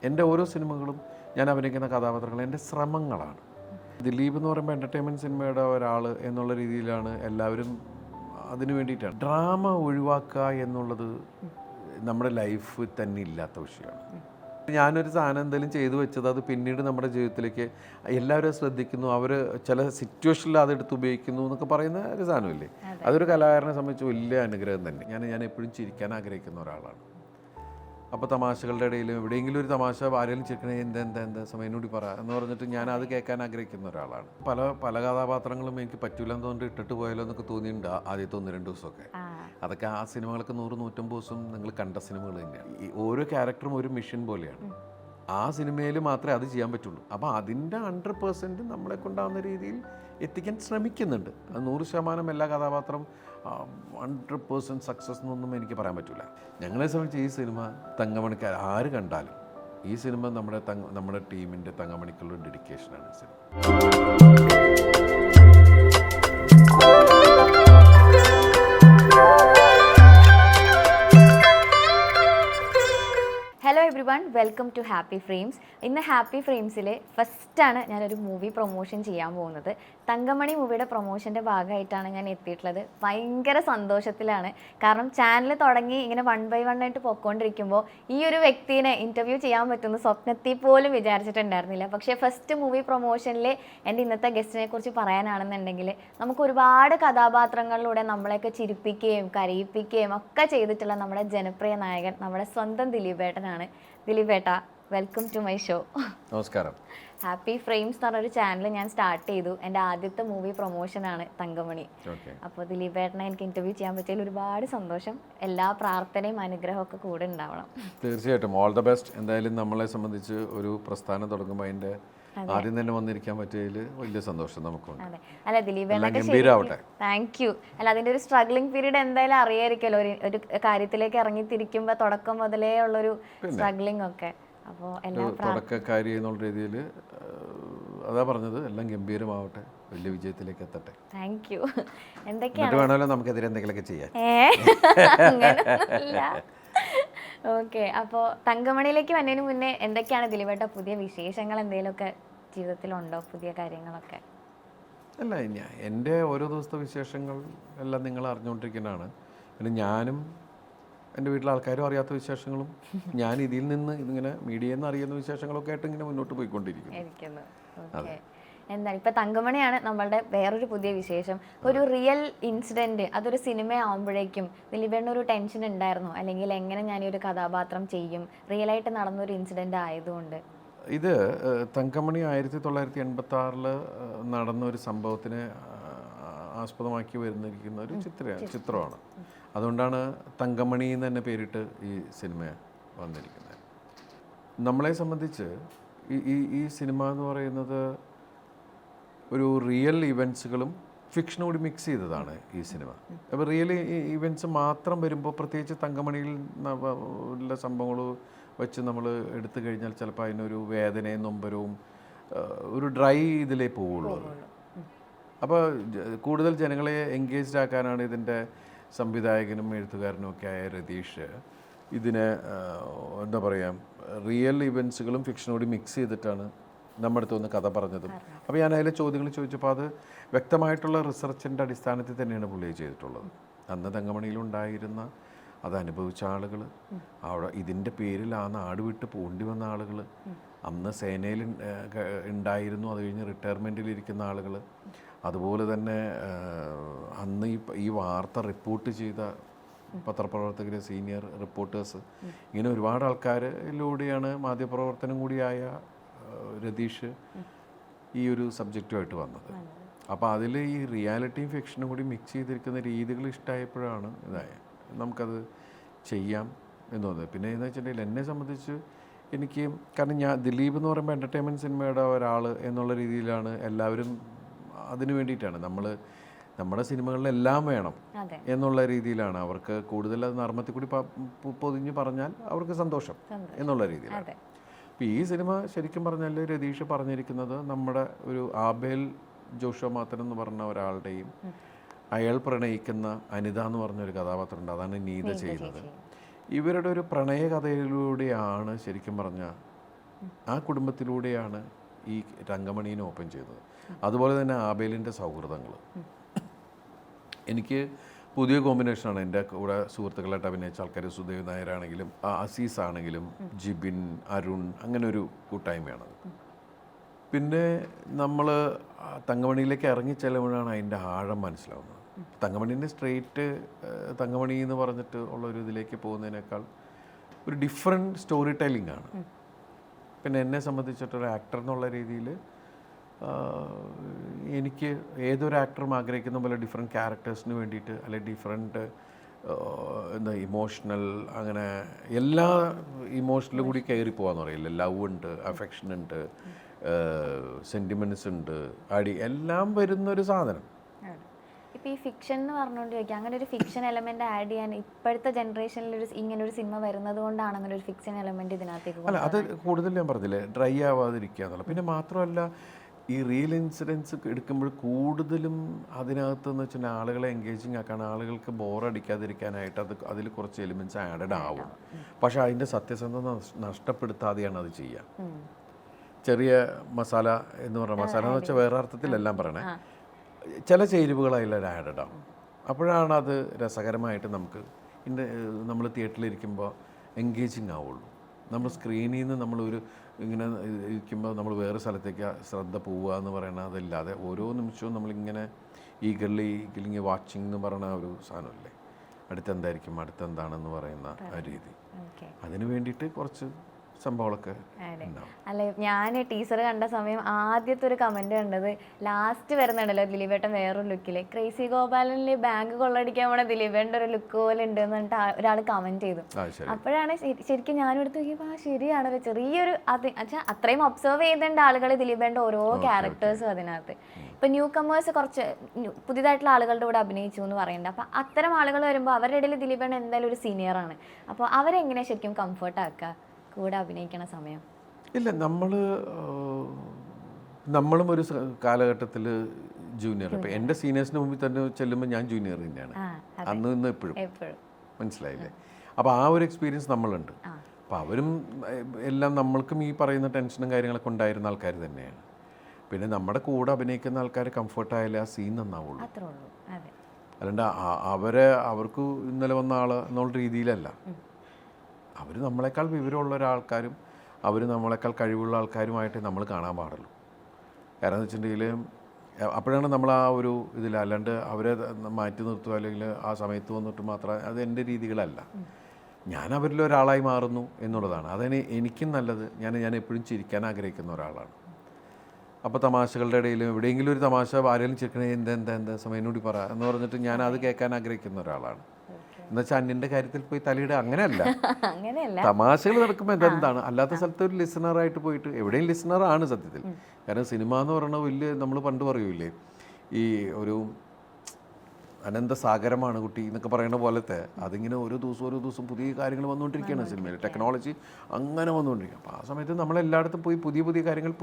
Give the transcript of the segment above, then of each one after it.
എൻ്റെ ഓരോ സിനിമകളും ഞാൻ അഭിനയിക്കുന്ന കഥാപാത്രങ്ങൾ എൻ്റെ ശ്രമങ്ങളാണ്. ദിലീപ് എന്ന് പറയുമ്പോൾ എൻ്റർടൈൻമെൻറ്റ് സിനിമയുടെ ഒരാൾ എന്നുള്ള രീതിയിലാണ് എല്ലാവരും. അതിന് വേണ്ടിയിട്ടാണ് ഡ്രാമ ഒഴിവാക്കുക എന്നുള്ളത് നമ്മുടെ ലൈഫ് തന്നെ ഇല്ലാത്ത വിഷയമാണ്. ഞാനൊരു സാധനം എന്തെങ്കിലും ചെയ്തു വെച്ചത് അത് പിന്നീട് നമ്മുടെ ജീവിതത്തിലേക്ക് എല്ലാവരും ശ്രദ്ധിക്കുന്നു, അവർ ചില സിറ്റുവേഷനിൽ അതെടുത്ത് ഉപയോഗിക്കുന്നു എന്നൊക്കെ പറയുന്ന ഒരു സാധനമില്ലേ, അതൊരു കലാകാരനെ സംബന്ധിച്ച് വലിയ അനുഗ്രഹം തന്നെ. ഞാൻ എപ്പോഴും ചിരിക്കാൻ ആഗ്രഹിക്കുന്ന ഒരാളാണ്. അപ്പോൾ തമാശകളുടെ ഇടയിൽ എവിടെയെങ്കിലും ഒരു തമാശ ആരെങ്കിലും ചിരിക്കണേ എന്താ സമയം എന്നോട് പറ എന്ന് പറഞ്ഞിട്ട് ഞാൻ അത് കേൾക്കാൻ ആഗ്രഹിക്കുന്ന ഒരാളാണ്. പല കഥാപാത്രങ്ങളും എനിക്ക് പറ്റൂലെന്ന് തോന്നിട്ട് ഇട്ടിട്ട് പോയാലോ എന്നൊക്കെ തോന്നിയിട്ടുണ്ട് ആദ്യത്തെ 1-2 ദിവസമൊക്കെ. അതൊക്കെ ആ സിനിമകളൊക്കെ 100-150 ദിവസം നിങ്ങൾ കണ്ട സിനിമകൾ തന്നെയാണ്. ഈ ഓരോ ക്യാരക്ടറും ഒരു മിഷൻ പോലെയാണ്. ആ സിനിമയിൽ മാത്രമേ അത് ചെയ്യാൻ പറ്റുള്ളൂ. അപ്പോൾ അതിൻ്റെ 100% നമ്മളെ കൊണ്ടാവുന്ന രീതിയിൽ എത്തിക്കാൻ ശ്രമിക്കുന്നുണ്ട്. അത് 100% എല്ലാ കഥാപാത്രം 100% സക്സസ് എന്നൊന്നും എനിക്ക് പറയാൻ പറ്റില്ല. ഞങ്ങളെ സംബന്ധിച്ച് ഈ സിനിമ തങ്കമണിക്കാർ ആര് കണ്ടാലും ഈ സിനിമ നമ്മുടെ ടീമിൻ്റെ തങ്കമണിക്കുള്ള ഡെഡിക്കേഷനാണ് സിനിമ. Hello everyone, welcome to happy frames. ഇന്ന് ഹാപ്പി ഫ്രെയിംസിൽ ഫസ്റ്റാണ് ഞാനൊരു മൂവി പ്രൊമോഷൻ ചെയ്യാൻ പോകുന്നത്. തങ്കമണി മൂവിയുടെ പ്രൊമോഷൻ്റെ ഭാഗമായിട്ടാണ് ഞാൻ എത്തിയിട്ടുള്ളത്. ഭയങ്കര സന്തോഷത്തിലാണ്. കാരണം ചാനൽ തുടങ്ങി ഇങ്ങനെ 1 by 1 ആയിട്ട് പൊയ്ക്കൊണ്ടിരിക്കുമ്പോൾ ഈ ഒരു വ്യക്തിനെ ഇൻ്റർവ്യൂ ചെയ്യാൻ പറ്റുന്ന സ്വപ്നത്തിൽ പോലും വിചാരിച്ചിട്ടുണ്ടായിരുന്നില്ല. പക്ഷേ ഫസ്റ്റ് മൂവി പ്രൊമോഷനിൽ എൻ്റെ ഇന്നത്തെ ഗസ്റ്റിനെ കുറിച്ച് പറയാനാണെന്നുണ്ടെങ്കിൽ നമുക്ക് ഒരുപാട് കഥാപാത്രങ്ങളിലൂടെ നമ്മളെയൊക്കെ ചിരിപ്പിക്കുകയും കരയിപ്പിക്കുകയും ഒക്കെ ചെയ്തിട്ടുള്ള നമ്മുടെ ജനപ്രിയ നായകൻ നമ്മുടെ സ്വന്തം ദിലീപേട്ടനാണ്. ദിലീപേട്ട, വെൽക്കം ടു മൈ ഷോ. നമസ്കാരം. ഹാപ്പി ഫ്രെയിംസ് എന്ന് പറഞ്ഞൊരു ചാനൽ ഞാൻ സ്റ്റാർട്ട് ചെയ്തു. എൻ്റെ ആദ്യത്തെ മൂവി പ്രൊമോഷനാണ് തങ്കമണി. അപ്പോൾ ദിലീപേട്ടനെ എനിക്ക് ഇൻ്റർവ്യൂ ചെയ്യാൻ പറ്റിയതിൽ ഒരുപാട് സന്തോഷം. എല്ലാ പ്രാർത്ഥനയും അനുഗ്രഹവും ഒക്കെ കൂടെ ഉണ്ടാവണം. തീർച്ചയായിട്ടും ഓൾ ദ ബെസ്റ്റ്. എന്തായാലും നമ്മളെ സംബന്ധിച്ച് ഒരു പ്രസ്ഥാനം തുടങ്ങുമ്പോൾ അതിൻ്റെ ആദ്യം തന്നെ വന്നിരിക്കാൻ പറ്റിയതിൽ വലിയ സന്തോഷം നമുക്കുണ്ട്. അതെ, അല്ല ദിലീപേട്ടനൊക്കെ താങ്ക് യു. അല്ല, അതിൻ്റെ ഒരു സ്ട്രഗ്ലിംഗ് പീരീഡ് എന്തായാലും അറിയായിരിക്കുമല്ലോ, ഒരു കാര്യത്തിലേക്ക് ഇറങ്ങിത്തിരിക്കുമ്പോൾ തുടക്കം മുതലേ ഉള്ളൊരു സ്ട്രഗ്ലിംഗ് ഒക്കെ. അപ്പോൾ എല്ലാം തുടക്കക്കാരി എന്നുള്ള രീതിയിൽ അതാ പറഞ്ഞത്, എല്ലാം ഗംഭീരമാവട്ടെ, വലിയ വിജയത്തിലേക്ക് എത്തട്ടെ. Thank you. എന്തൊക്കെയാണ് വേണമല്ലോ നമുക്കെതിരെ എന്തെങ്കിലുമൊക്കെ ചെയ്യാം. ഓക്കെ, അപ്പോൾ തങ്കമണിയിലേക്ക് വന്നതിന് മുന്നേ എന്തൊക്കെയാണ് ദിലീപേട്ട പുതിയ വിശേഷങ്ങൾ എന്തെങ്കിലുമൊക്കെ ജീവിതത്തിലുണ്ടോ, പുതിയ കാര്യങ്ങളൊക്കെ? അല്ല, എൻ്റെ ഓരോ ദിവസത്തെ വിശേഷങ്ങൾ എല്ലാം നിങ്ങൾ അറിഞ്ഞുകൊണ്ടിരിക്കുന്നതാണ്. പിന്നെ ഞാനും എൻ്റെ വീട്ടിലെ ആൾക്കാരും അറിയാത്ത വിശേഷങ്ങളും ഞാൻ ഇതിൽ നിന്ന് ഇങ്ങനെ മീഡിയയിൽ നിന്ന് അറിയുന്ന വിശേഷങ്ങളൊക്കെ ആയിട്ട് ഇങ്ങനെ മുന്നോട്ട് പോയിക്കൊണ്ടിരിക്കുന്നു. എന്താണ് ഇപ്പം തങ്കമണിയാണ് നമ്മളുടെ വേറൊരു പുതിയ വിശേഷം. ഒരു റിയൽ ഇൻസിഡൻറ്റ്, അതൊരു സിനിമ ആകുമ്പോഴേക്കും ദിലീപേട്ടന് ഒരു ടെൻഷൻ ഉണ്ടായിരുന്നു, അല്ലെങ്കിൽ എങ്ങനെ ഞാൻ ഈ ഒരു കഥാപാത്രം ചെയ്യും, റിയലായിട്ട് നടന്നൊരു ഇൻസിഡൻ്റ് ആയതുകൊണ്ട്? ഇത് തങ്കമണി 1986 നടന്ന ഒരു സംഭവത്തിനെ ആസ്പദമാക്കി വരുന്നിരിക്കുന്ന ഒരു ചിത്രമാണ്. അതുകൊണ്ടാണ് തങ്കമണി എന്ന് തന്നെ പേരിട്ട് ഈ സിനിമ വന്നിരിക്കുന്നത്. നമ്മളെ സംബന്ധിച്ച് ഈ സിനിമ എന്ന് പറയുന്നത് ഒരു റിയൽ ഇവൻറ്റ്സുകളും ഫിക്ഷനും കൂടി മിക്സ് ചെയ്തതാണ് ഈ സിനിമ. അപ്പോൾ റിയൽ ഇവൻറ്റ്സ് മാത്രം വരുമ്പോൾ, പ്രത്യേകിച്ച് തങ്കമണിയിൽ ഉള്ള സംഭവങ്ങൾ വെച്ച് നമ്മൾ എടുത്തു കഴിഞ്ഞാൽ ചിലപ്പോൾ അതിനൊരു വേദനയും നൊമ്പരവും ഒരു ഡ്രൈ ഇതിലേ പോവുള്ളൂ. അപ്പോൾ കൂടുതൽ ജനങ്ങളെ എൻഗേജ്ഡ് ആക്കാനാണ് ഇതിൻ്റെ സംവിധായകനും എഴുത്തുകാരനും ഒക്കെ ആയ രതീഷ് ഇതിനെ എന്താ പറയുക, റിയൽ ഇവൻറ്റ്സുകളും ഫിക്ഷനും കൂടി മിക്സ് ചെയ്തിട്ടാണ് നമ്മുടെ അടുത്ത് വന്ന് കഥ പറഞ്ഞതും. അപ്പോൾ ഞാൻ അതിലെ ചോദ്യങ്ങൾ ചോദിച്ചപ്പോൾ അത് വ്യക്തമായിട്ടുള്ള റിസർച്ചിൻ്റെ അടിസ്ഥാനത്തിൽ തന്നെയാണ് പുള്ളി ചെയ്തിട്ടുള്ളത്. അന്ന് തങ്കമണിയിലുണ്ടായിരുന്ന അത് അനുഭവിച്ച ആളുകൾ, അവിടെ ഇതിൻ്റെ പേരിൽ ആ നാട് വിട്ട് പോണ്ടി വന്ന ആളുകൾ, അന്ന് സേനയിൽ ഉണ്ടായിരുന്നു, അത് കഴിഞ്ഞ് റിട്ടയർമെൻറ്റിലിരിക്കുന്ന ആളുകൾ, അതുപോലെ തന്നെ അന്ന് ഈ വാർത്ത റിപ്പോർട്ട് ചെയ്ത പത്രപ്രവർത്തകർ, സീനിയർ റിപ്പോർട്ടേഴ്സ്, ഇങ്ങനെ ഒരുപാട് ആൾക്കാരിലൂടെയാണ് മാധ്യമപ്രവർത്തനം കൂടിയായ രതീഷ് ഈ ഒരു സബ്ജക്റ്റുമായിട്ട് വന്നത്. അപ്പോൾ അതിൽ ഈ റിയാലിറ്റിയും ഫിക്ഷനും കൂടി മിക്സ് ചെയ്തിരിക്കുന്ന രീതികൾ ഇഷ്ടമായപ്പോഴാണ് നമുക്കത് ചെയ്യാം എന്ന് തോന്നുന്നത്. പിന്നെ എന്ന് വെച്ചിട്ടുണ്ടെങ്കിൽ എന്നെ സംബന്ധിച്ച് എനിക്ക്, കാരണം ഞാൻ ദിലീപ് എന്ന് പറയുമ്പോൾ എൻ്റർടൈൻമെൻറ്റ് സിനിമയുടെ ഒരാൾ എന്നുള്ള രീതിയിലാണ് എല്ലാവരും. അതിന് വേണ്ടിയിട്ടാണ് നമ്മുടെ സിനിമകളിലെല്ലാം വേണം എന്നുള്ള രീതിയിലാണ്. അവർക്ക് കൂടുതൽ അത് നർമ്മത്തിൽ കൂടി പൊതിഞ്ഞ് പറഞ്ഞാൽ അവർക്ക് സന്തോഷം എന്നുള്ള രീതിയിലാണ്. അപ്പോൾ ഈ സിനിമ ശരിക്കും പറഞ്ഞാൽ രതീഷ് പറഞ്ഞിരിക്കുന്നത് നമ്മുടെ ഒരു ആബേൽ ജോഷോ മാത്തൻ എന്ന് പറഞ്ഞ ഒരാളുടെയും അയാൾ പ്രണയിക്കുന്ന അനിത എന്ന് പറഞ്ഞൊരു കഥാപാത്രമുണ്ട്, അതാണ് നീത ചെയ്യുന്നത്. ഇവരുടെ ഒരു പ്രണയ കഥയിലൂടെയാണ് ശരിക്കും പറഞ്ഞാൽ ആ കുടുംബത്തിലൂടെയാണ് ഈ തങ്കമണീനെ ഓപ്പൺ ചെയ്തത്. അതുപോലെ തന്നെ ആബേലിൻ്റെ സൗഹൃദങ്ങൾ എനിക്ക് പുതിയ കോമ്പിനേഷനാണ്. എൻ്റെ കൂടെ സുഹൃത്തുക്കളായിട്ട് അഭിനയിച്ച ആൾക്കാർ സുദേവ് നായരാണെങ്കിലും അസീസ് ആണെങ്കിലും ജിബിൻ, അരുൺ, അങ്ങനെ ഒരു കൂട്ടായ്മയാണത്. പിന്നെ നമ്മൾ തങ്കമണിയിലേക്ക് ഇറങ്ങിച്ചെല്ലുമ്പോഴാണ് അതിൻ്റെ ആഴം മനസ്സിലാവുന്നത്. തങ്കമണീൻ്റെ സ്ട്രെയിറ്റ് തങ്കമണി എന്ന് പറഞ്ഞിട്ട് ഉള്ളൊരു ഇതിലേക്ക് പോകുന്നതിനേക്കാൾ ഒരു ഡിഫറെൻറ്റ് സ്റ്റോറി ടെല്ലിംഗ് ആണ്. പിന്നെ എന്നെ സംബന്ധിച്ചിട്ടൊരു ആക്ടർ എന്നുള്ള രീതിയിൽ എനിക്ക് ഏതൊരു ആക്ടറും ആഗ്രഹിക്കുന്ന പോലെ ഡിഫറെൻറ്റ് ക്യാരക്ടേഴ്സിന് വേണ്ടിയിട്ട് അല്ലെങ്കിൽ ഡിഫറെൻറ്റ് എന്താ ഇമോഷണൽ, അങ്ങനെ എല്ലാ ഇമോഷണലും കൂടി കയറി പോകാമെന്ന് പറയില്ല. ലവ് ഉണ്ട്, അഫെക്ഷൻ ഉണ്ട്, സെൻറ്റിമെൻറ്റ്സ് ഉണ്ട്, എല്ലാം വരുന്നൊരു സാധനം. ഇപ്പോൾ ഈ ഫിക്ഷൻ എന്ന് പറഞ്ഞുകൊണ്ട് ചോദിക്കാം, അങ്ങനെ ഒരു ഫിക്ഷൻ എലമെന്റ് ആഡ് ചെയ്യാൻ ഇപ്പോഴത്തെ ജനറേഷനിൽ ഇങ്ങനെ ഒരു സിനിമ വരുന്നത് കൊണ്ടാണ് അങ്ങനെ ഒരു ഫിക്ഷൻ എലമെന്റ് ഇതിനകത്തേക്ക് അല്ല, അത് കൂടുതൽ ഞാൻ പറഞ്ഞില്ലേ, ഡ്രൈ ആവാതിരിക്കുക എന്നുള്ളത്. പിന്നെ മാത്രമല്ല ഈ റിയൽ ഇൻസിഡൻസ് എടുക്കുമ്പോൾ കൂടുതലും അതിനകത്തെന്ന് വെച്ചാൽ ആളുകളെ എൻഗേജിങ് ആക്കാൻ, ആളുകൾക്ക് ബോറടിക്കാതിരിക്കാനായിട്ട് അതിൽ കുറച്ച് എലിമെൻറ്റ്സ് ആഡഡ് ആവും. പക്ഷേ അതിൻ്റെ സത്യസന്ധത നഷ്ടപ്പെടുത്താതെയാണ് അത് ചെയ്യുക. ചെറിയ മസാല എന്ന് പറഞ്ഞാൽ, മസാല എന്ന് വെച്ചാൽ വേറെ അർത്ഥത്തിലെല്ലാം പറയണേ, ചില ചേരുവകൾ അതിൽ ആഡഡ് ആവും. അപ്പോഴാണ് അത് രസകരമായിട്ട് നമ്മൾ തിയേറ്ററിലിരിക്കുമ്പോൾ എൻഗേജിങ് ആവുള്ളൂ. നമ്മൾ സ്ക്രീനിൽ നിന്ന് നമ്മളൊരു ഇങ്ങനെ ഇരിക്കുമ്പോൾ നമ്മൾ വേറെ സ്ഥലത്തേക്ക് ശ്രദ്ധ പോവുക എന്ന് പറയുന്നത് അതല്ലാതെ ഓരോ നിമിഷവും നമ്മളിങ്ങനെ ഈഗർലി വാച്ചിങ് എന്ന് പറയുന്ന ഒരു സാധനമില്ലേ, അടുത്തെന്തായിരിക്കും, അടുത്തെന്താണെന്ന് പറയുന്ന ആ രീതി. അതിന് വേണ്ടിയിട്ട് കുറച്ച് സംഭവങ്ങളൊക്കെ ഉണ്ടാവും. അല്ല, ഞാൻ ടീച്ചർ കണ്ട സമയം ആദ്യത്തെ ഒരു കമന്റ് കണ്ടത് ലാസ്റ്റ് വരുന്നുണ്ടല്ലോ ദിലീപേട്ടൻ വേറൊരു ലുക്കില്, ക്രേസി ഗോപാലനിലെ ബാങ്ക് കൊള്ളടിക്കാൻ പോണ ദിലീപേട്ടൻ്റെ ഒരു ലുക്ക് പോലെ ഉണ്ട് എന്നിട്ട് ഒരാൾ കമന്റ് ചെയ്തു. അപ്പോഴാണ് ശരിക്കും ഞാനും എടുത്ത് നോക്കിയപ്പോൾ ശരിയാണല്ലോ, ചെറിയൊരു അത്രയും ഒബ്സർവ് ചെയ്തേണ്ട ആളുകൾ ദിലീപേട്ടൻ്റെ ഓരോ ക്യാരക്ടേഴ്സും അതിനകത്ത്. ഇപ്പൊ ന്യൂ കമേഴ്സ് കുറച്ച് പുതിയതായിട്ടുള്ള ആളുകളുടെ കൂടെ അഭിനയിച്ചു എന്ന് പറയുന്നുണ്ട്. അപ്പൊ അത്തരം ആളുകൾ വരുമ്പോൾ അവരുടെ ഇടയിൽ ദിലീപേട്ടൻ എന്തായാലും ഒരു സീനിയറാണ്. അപ്പോൾ അവരെങ്ങനെയാണ് ശരിക്കും കംഫർട്ട് ആക്കുക കൂടെ അഭിനയിക്കണ സമയം? ഇല്ല, നമ്മളും ഒരു കാലഘട്ടത്തിൽ ജൂനിയർ, ഇപ്പം എൻ്റെ സീനിയേഴ്സിന് മുമ്പിൽ തന്നെ ചെല്ലുമ്പോൾ ഞാൻ ജൂനിയർ തന്നെയാണ്, അന്ന് ഇന്ന് എപ്പോഴും. മനസ്സിലായില്ലേ? അപ്പോൾ ആ ഒരു എക്സ്പീരിയൻസ് നമ്മളുണ്ട്. അപ്പോൾ അവരും എല്ലാം നമ്മൾക്കും ഈ പറയുന്ന ടെൻഷനും കാര്യങ്ങളൊക്കെ ഉണ്ടായിരുന്ന ആൾക്കാർ തന്നെയാണ്. പിന്നെ നമ്മുടെ കൂടെ അഭിനയിക്കുന്ന ആൾക്കാർ കംഫർട്ടായാലേ ആ സീൻ നന്നാവുള്ളൂ. അല്ലാണ്ട് അവർക്ക് ഇന്നലെ വന്ന ആൾ എന്നുള്ള രീതിയിലല്ല. അവർ നമ്മളെക്കാൾ വിവരമുള്ള ഒരാൾക്കാരും അവർ നമ്മളെക്കാൾ കഴിവുള്ള ആൾക്കാരുമായിട്ട് നമ്മൾ കാണാൻ പാടുള്ളൂ. കാരണം എന്ന് വെച്ചിട്ടുണ്ടെങ്കിൽ അപ്പോഴാണ് നമ്മൾ ആ ഒരു ഇതിൽ, അല്ലാണ്ട് അവരെ മാറ്റി നിർത്തുക അല്ലെങ്കിൽ ആ സമയത്ത് വന്നിട്ട് മാത്രം, അത് എൻ്റെ രീതികളല്ല. ഞാൻ അവരിൽ ഒരാളായി മാറുന്നു എന്നുള്ളതാണ്. അതിന് എനിക്കും നല്ലത്. ഞാൻ എപ്പോഴും ചിരിക്കാൻ ആഗ്രഹിക്കുന്ന ഒരാളാണ്. അപ്പോൾ തമാശകളുടെ ഇടയിൽ എവിടെയെങ്കിലും ഒരു തമാശ ആരെങ്കിലും ചിരിക്കണേ, എന്താ സമയം കൂടി പറ എന്ന് പറഞ്ഞിട്ട് ഞാൻ അത് കേൾക്കാൻ ആഗ്രഹിക്കുന്ന ഒരാളാണ്. എന്നുവെച്ചാൽ അന്യൻ്റെ കാര്യത്തിൽ പോയി തലയിടുക അങ്ങനെയല്ല. തമാശകൾ നടക്കുമ്പോൾ എന്താണ്, അല്ലാത്ത സ്ഥലത്ത് ഒരു ലിസണറായിട്ട് പോയിട്ട്, എവിടെയും ലിസണറാണ് സത്യത്തിൽ. കാരണം സിനിമ എന്ന് പറയുന്നത് വലിയ, നമ്മൾ പണ്ട് പറയൂലേ, ഈ ഒരു അനന്തസാഗരമാണ് കുട്ടി എന്നൊക്കെ പറയുന്ന പോലത്തെ, അതിങ്ങനെ ഓരോ ദിവസം പുതിയ കാര്യങ്ങൾ വന്നുകൊണ്ടിരിക്കുകയാണ് സിനിമയിൽ. ടെക്നോളജി അങ്ങനെ വന്നുകൊണ്ടിരിക്കുക. അപ്പോൾ ആ സമയത്ത് നമ്മളെല്ലായിടത്തും പോയി പുതിയ കാര്യങ്ങൾ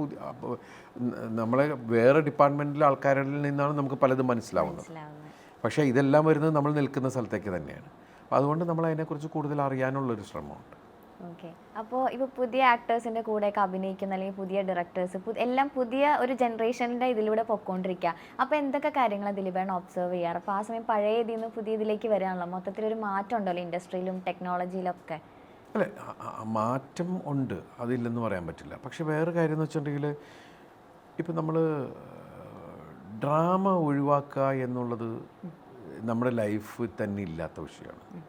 നമ്മളെ വേറെ ഡിപ്പാർട്ട്മെൻറ്റിലെ ആൾക്കാരിൽ നിന്നാണ് നമുക്ക് പലതും മനസ്സിലാവുന്നത്. പക്ഷേ ഇതെല്ലാം വരുന്നത് നമ്മൾ നിൽക്കുന്ന സ്ഥലത്തേക്ക് തന്നെയാണ്. അപ്പോൾ അതുകൊണ്ട് നമ്മൾ അതിനെക്കുറിച്ച് കൂടുതൽ അറിയാനുള്ളൊരു ശ്രമമുണ്ട്. ഓക്കെ. അപ്പോൾ ഇപ്പോൾ പുതിയ ആക്ടേഴ്സിൻ്റെ കൂടെയൊക്കെ അഭിനയിക്കുന്ന അല്ലെങ്കിൽ പുതിയ ഡയറക്ടേഴ്സ് എല്ലാം പുതിയ ഒരു ജനറേഷൻ്റെ ഇതിലൂടെ പൊയ്ക്കൊണ്ടിരിക്കുക. അപ്പോൾ എന്തൊക്കെ കാര്യങ്ങളാണ് ദിലീപേട്ടൻ ഒബ്സർവ് ചെയ്യാറ്? അപ്പോൾ ആ സമയം പഴയ ഇതിൽ നിന്ന് പുതിയ ഇതിലേക്ക് വരികയാണല്ലോ, മൊത്തത്തിലൊരു മാറ്റം ഉണ്ടല്ലോ ഇൻഡസ്ട്രിയിലും ടെക്നോളജിയിലൊക്കെ. അല്ലേ, മാറ്റം ഉണ്ട്, അതില്ലെന്ന് പറയാൻ പറ്റില്ല. പക്ഷെ വേറെ കാര്യം എന്ന് വെച്ചിട്ടുണ്ടെങ്കിൽ, ഇപ്പം നമ്മൾ ഡ്രാമ ഒഴിവാക്കുക എന്നുള്ളത് നമ്മുടെ ലൈഫ് തന്നെ ഇല്ലാത്ത വിഷയമാണ്.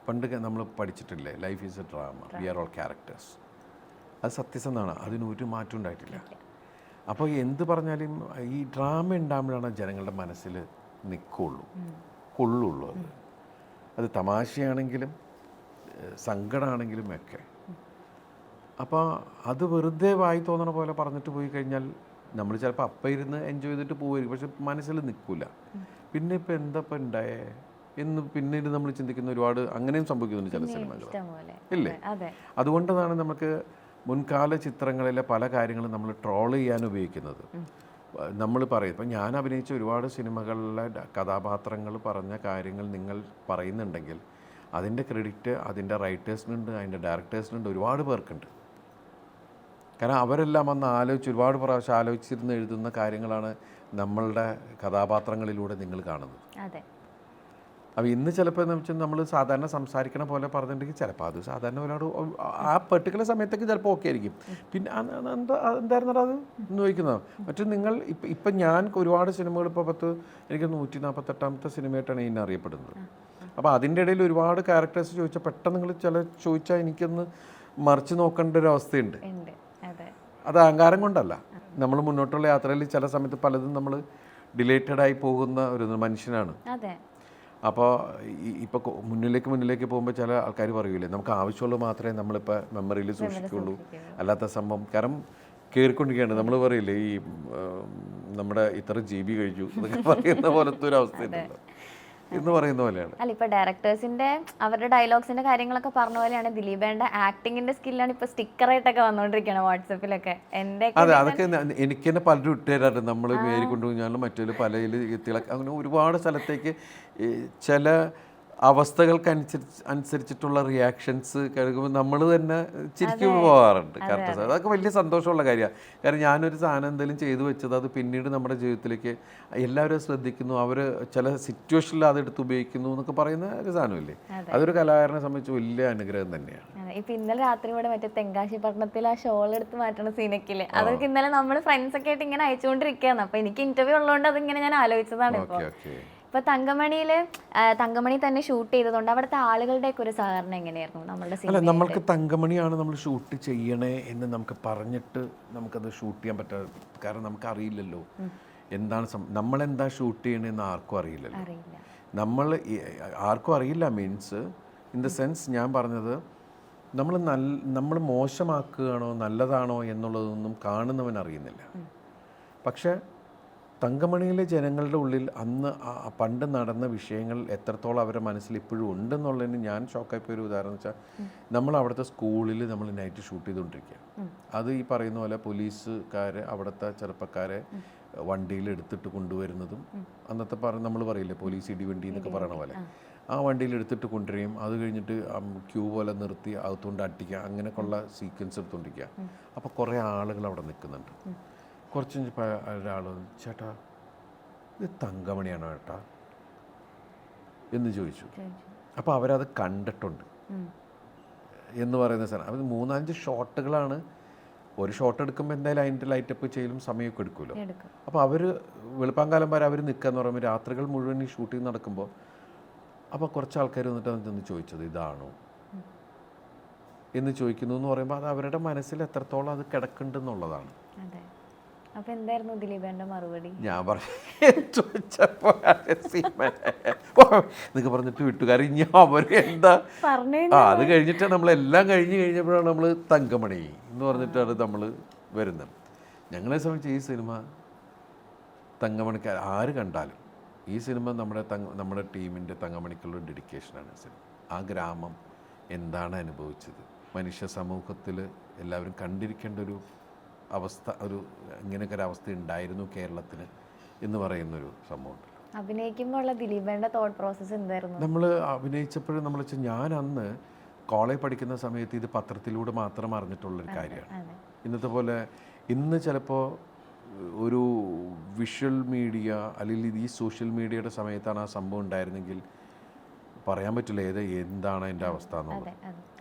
പണ്ട് നമ്മൾ പഠിച്ചിട്ടില്ലേ, life is a drama, we are all characters. അത് സത്യസന്ധമാണ്, അതിനൊരു മാറ്റം ഉണ്ടായിട്ടില്ല. അപ്പോൾ എന്ത് പറഞ്ഞാലും ഈ ഡ്രാമ ഉണ്ടാകുമ്പോഴാണ് ജനങ്ങളുടെ മനസ്സിൽ കൊള്ളുള്ളൂ. അത് തമാശയാണെങ്കിലും സങ്കടമാണെങ്കിലും ഒക്കെ. അപ്പോൾ അത് വെറുതെ വായി തോന്നണ പോലെ പറഞ്ഞിട്ട് പോയി കഴിഞ്ഞാൽ നമ്മൾ ചിലപ്പോൾ അപ്പം ഇരുന്ന് എൻജോയ് ചെയ്തിട്ട് പോവുമായിരിക്കും, പക്ഷെ മനസ്സിൽ നിൽക്കില്ല. പിന്നെ ഇപ്പം എന്താ ഉണ്ടായേ എന്ന് പിന്നീട് നമ്മൾ ചിന്തിക്കുന്ന ഒരുപാട് അങ്ങനെയും സംഭവിക്കുന്നുണ്ട് ചില സിനിമകൾ, ഇല്ലേ? അതുകൊണ്ടാണ് നമുക്ക് മുൻകാല ചിത്രങ്ങളിലെ പല കാര്യങ്ങളും നമ്മൾ ട്രോൾ ചെയ്യാൻ ഉപയോഗിക്കുന്നത്. നമ്മൾ പറയും, ഇപ്പം ഞാൻ അഭിനയിച്ച ഒരുപാട് സിനിമകളിലെ കഥാപാത്രങ്ങൾ പറഞ്ഞ കാര്യങ്ങൾ നിങ്ങൾ പറയുന്നുണ്ടെങ്കിൽ അതിൻ്റെ ക്രെഡിറ്റ് അതിൻ്റെ റൈറ്റേഴ്സിനുണ്ട്, അതിൻ്റെ ഡയറക്ടേഴ്സിനുണ്ട്, ഒരുപാട് പേർക്കുണ്ട്. കാരണം അവരെല്ലാം വന്ന് ഒരുപാട് പ്രാവശ്യം ആലോചിച്ചിരുന്ന് എഴുതുന്ന കാര്യങ്ങളാണ് നമ്മളുടെ കഥാപാത്രങ്ങളിലൂടെ നിങ്ങൾ കാണുന്നത്. അതെ. അപ്പോൾ ഇന്ന് ചിലപ്പോൾ എന്ന് വെച്ചാൽ നമ്മൾ സാധാരണ സംസാരിക്കണ പോലെ പറഞ്ഞിട്ടുണ്ടെങ്കിൽ ചിലപ്പോൾ അത് സാധാരണ ഒരാട് ആ പെർട്ടിക്കുലർ സമയത്തേക്ക് ചിലപ്പോൾ ഓക്കെ ആയിരിക്കും. പിന്നെ എന്തായിരുന്നോ അത് എന്ന് ചോദിക്കുന്നത്. മറ്റു നിങ്ങൾ ഇപ്പം ഞാൻ ഒരുപാട് സിനിമകൾ ഇപ്പോൾ എനിക്ക് 148ാമത്തെ സിനിമയായിട്ടാണ് ഇതിനെ അറിയപ്പെടുന്നത്. അപ്പോൾ അതിൻ്റെ ഇടയിൽ ഒരുപാട് ക്യാരക്ടേഴ്സ് ചോദിച്ചാൽ പെട്ടെന്ന് നിങ്ങൾ ചോദിച്ചാൽ എനിക്കൊന്ന് മറിച്ച് നോക്കേണ്ട ഒരു അവസ്ഥയുണ്ട്. അത് അഹങ്കാരം കൊണ്ടല്ല, നമ്മൾ മുന്നോട്ടുള്ള യാത്രയിൽ ചില സമയത്ത് പലതും നമ്മൾ ഡിലേറ്റഡായി പോകുന്ന ഒരു മനുഷ്യനാണ്. അപ്പോൾ ഇപ്പോൾ മുന്നിലേക്ക് പോകുമ്പോൾ ചില ആൾക്കാർ പറയൂലേ നമുക്ക് ആവശ്യമുള്ളത് മാത്രമേ നമ്മളിപ്പോൾ മെമ്മറിയിൽ സൂക്ഷിക്കുള്ളൂ, അല്ലാത്ത സംഭവം കാരണം കയറിക്കൊണ്ടിരിക്കുകയാണ്. നമ്മൾ പറയില്ലേ ഈ നമ്മുടെ ഇത്ര GB കഴിച്ചു എന്നൊക്കെ പറയുന്ന പോലത്തെ ഒരു അവസ്ഥയുണ്ടല്ലോ എന്ന് പറയുന്ന പോലെയാണ്. അല്ല, ഇപ്പൊ ഡയറക്ടേഴ്സിന്റെ അവരുടെ ഡയലോഗ്സിന്റെ കാര്യങ്ങളൊക്കെ പറഞ്ഞ പോലെയാണ് ദിലീപേന്റെ ആക്ടിങ്ങിന്റെ സ്കില്ലാണ് ഇപ്പൊ സ്റ്റിക്കറായിട്ടൊക്കെ വന്നോണ്ടിരിക്കുകയാണ് വാട്സപ്പിലൊക്കെ. അതെ, അതൊക്കെ എനിക്ക് തന്നെ പലരും ഇട്ടുതരാറുണ്ട്. നമ്മൾ മേരി കൊണ്ടുപോയി മറ്റൊരു പലയിൽ തിളക്ക അങ്ങനെ ഒരുപാട് സ്ഥലത്തേക്ക് ചില അവസ്ഥകൾക്ക് അനുസരിച്ചിട്ടുള്ള റിയാക്ഷൻസ് കേൾക്കുമ്പോൾ നമ്മൾ തന്നെ ചിരിക്കും പോകാറുണ്ട്. കറക്റ്റ്, അതൊക്കെ വലിയ സന്തോഷമുള്ള കാര്യമാണ്. കാരണം ഞാനൊരു സാധനം എന്തെങ്കിലും ചെയ്തു വെച്ചത് അത് പിന്നീട് നമ്മുടെ ജീവിതത്തിലേക്ക് എല്ലാവരും ശ്രദ്ധിക്കുന്നു, അവർ ചില സിറ്റുവേഷനിൽ അതെടുത്ത് ഉപയോഗിക്കുന്നു എന്നൊക്കെ പറയുന്ന ഒരു സാധനമില്ലേ, അതൊരു കലാകാരനെ സംബന്ധിച്ച് വലിയ അനുഗ്രഹം തന്നെയാണ്. ഇപ്പൊ ഇന്നലെ രാത്രി ഇവിടെ മറ്റേ തെങ്കാശി പട്ടണത്തിൽ ആ ഷോൾ എടുത്ത് മാറ്റണ സീനൊക്കെ അതൊക്കെ ഇന്നലെ നമ്മൾ ഫ്രണ്ട്സ് ഒക്കെ ആയിട്ട് ഇങ്ങനെ അയച്ചുകൊണ്ടിരിക്കുകയാണ്. അപ്പൊ എനിക്ക് ഇന്റർവ്യൂ ഉള്ളതുകൊണ്ട് അതിങ്ങനെ ഞാൻ ആലോചിച്ചതാണ്. ഇപ്പൊ തങ്കമണി തന്നെ ഷൂട്ട് ചെയ്തതുകൊണ്ട് അവിടുത്തെ ആളുകളുടെയൊക്കെ ഒരു സഹകരണം എങ്ങനെയായിരുന്നു നമ്മളുടെ സിനിമ? അല്ല, നമ്മൾക്ക് തങ്കമണിയാണ് നമ്മൾ ഷൂട്ട് ചെയ്യണേ എന്ന് നമുക്ക് പറഞ്ഞിട്ട് നമുക്കത് ഷൂട്ട് ചെയ്യാൻ പറ്റാതെ, കാരണം നമുക്ക് അറിയില്ലല്ലോ എന്താണ് നമ്മളെന്താ ഷൂട്ട് ചെയ്യണമെന്ന് ആർക്കും അറിയില്ലല്ലോ. ആർക്കും അറിയില്ല മീൻസ് ഇൻ ദ സെൻസ് ഞാൻ പറഞ്ഞത് നമ്മൾ മോശമാക്കുകയാണോ നല്ലതാണോ എന്നുള്ളതൊന്നും കാണുന്നവൻ അറിയുന്നില്ല. പക്ഷേ തങ്കമണിയിലെ ജനങ്ങളുടെ ഉള്ളിൽ അന്ന് പണ്ട് നടന്ന വിഷയങ്ങൾ എത്രത്തോളം അവരുടെ മനസ്സിൽ ഇപ്പോഴും ഉണ്ടെന്നുള്ളതിന് ഞാൻ ഷോക്കായിപ്പോയ ഒരു ഉദാഹരണം വെച്ചാൽ നമ്മൾ അവിടുത്തെ സ്കൂളിൽ നമ്മൾ നൈറ്റ് ഷൂട്ട് ചെയ്തുകൊണ്ടിരിക്കുക. അത് ഈ പറയുന്ന പോലെ പോലീസുകാർ അവിടുത്തെ ചെറുപ്പക്കാരെ വണ്ടിയിൽ എടുത്തിട്ട് കൊണ്ടുവരുന്നതും അന്നത്തെ നമ്മൾ പറയില്ലേ പോലീസ് ഇടിവണ്ടി എന്നൊക്കെ പറയണ പോലെ ആ വണ്ടിയിൽ എടുത്തിട്ട് കൊണ്ടുവരികയും അത് കഴിഞ്ഞിട്ട് ക്യൂ പോലെ നിർത്തി അകത്തുകൊണ്ട് അട്ടിക്കുക, അങ്ങനെയൊക്കെയുള്ള സീക്വൻസ് എടുത്തുകൊണ്ടിരിക്കുക. അപ്പോൾ കുറേ ആളുകൾ അവിടെ നിൽക്കുന്നുണ്ട്. കുറച്ച് ഒരാൾ ചേട്ടാ ഇത് തങ്കമണിയാണോ ചേട്ടാ എന്ന് ചോദിച്ചു. അപ്പോൾ അവരത് കണ്ടിട്ടുണ്ട് എന്ന് പറയുന്ന സാധനം. അത് 3-5 ഷോട്ടുകളാണ്. ഒരു ഷോട്ട് എടുക്കുമ്പോൾ എന്തായാലും അതിൻ്റെ ലൈറ്റപ്പ് ചെയ്യലും സമയമൊക്കെ എടുക്കുമല്ലോ. അപ്പോൾ അവർ വെളുപ്പാങ്കാലം വരെ അവർ നിൽക്കുകയെന്ന് പറയുമ്പോൾ രാത്രികൾ മുഴുവൻ ഈ ഷൂട്ടിങ് നടക്കുമ്പോൾ അപ്പോൾ കുറച്ച് ആൾക്കാർ വന്നിട്ട് അതെന്ന് ചോദിച്ചത് ഇതാണോ എന്ന് ചോദിക്കുന്നു എന്ന് പറയുമ്പോൾ അത് അവരുടെ മനസ്സിൽ എത്രത്തോളം അത് കിടക്കുന്നുണ്ടെന്നുള്ളതാണ്. അപ്പൊ എന്തായിരുന്നു ദിലീപേന്റെ മറുപടി? ഞാൻ എന്നൊക്കെ പറഞ്ഞിട്ട് വീട്ടുകാർ ഇനി അവർ എന്താ അത് കഴിഞ്ഞിട്ട് നമ്മളെല്ലാം കഴിഞ്ഞപ്പോഴാണ് നമ്മൾ തങ്കമണി എന്ന് പറഞ്ഞിട്ടാണ് നമ്മൾ വരുന്നത്. ഞങ്ങളെ സംബന്ധിച്ച് ഈ സിനിമ തങ്കമണിക്കാർ ആര് കണ്ടാലും ഈ സിനിമ നമ്മുടെ ടീമിൻ്റെ തങ്കമണിക്കുള്ള ഡെഡിക്കേഷനാണ് സിനിമ. ആ ഗ്രാമം എന്താണ് അനുഭവിച്ചത്, മനുഷ്യ സമൂഹത്തിൽ എല്ലാവരും കണ്ടിരിക്കേണ്ട ഒരു അവസ്ഥ, ഇങ്ങനെയൊക്കെ ഒരു അവസ്ഥ ഉണ്ടായിരുന്നു കേരളത്തിന് എന്ന് പറയുന്നൊരു സംഭവമുണ്ട്. അഭിനയിക്കുമ്പോൾ ദിലീപേന്റെ തോട്ട് പ്രോസസ്സ് എന്തായിരുന്നു? നമ്മൾ അഭിനയിച്ചപ്പോഴും നമ്മൾ ഞാൻ അന്ന് കോളേജ് പഠിക്കുന്ന സമയത്ത് ഇത് പത്രത്തിലൂടെ മാത്രം അറിഞ്ഞിട്ടുള്ളൊരു കാര്യമാണ്. ഇന്നത്തെ പോലെ ഇന്ന് ചിലപ്പോൾ ഒരു വിഷ്വൽ മീഡിയ അല്ലെങ്കിൽ ഈ സോഷ്യൽ മീഡിയയുടെ സമയത്താണ് ആ സംഭവം ഉണ്ടായിരുന്നെങ്കിൽ പറയാൻ പറ്റില്ല എന്താണ് അതിൻ്റെ അവസ്ഥ എന്നുള്ളത്.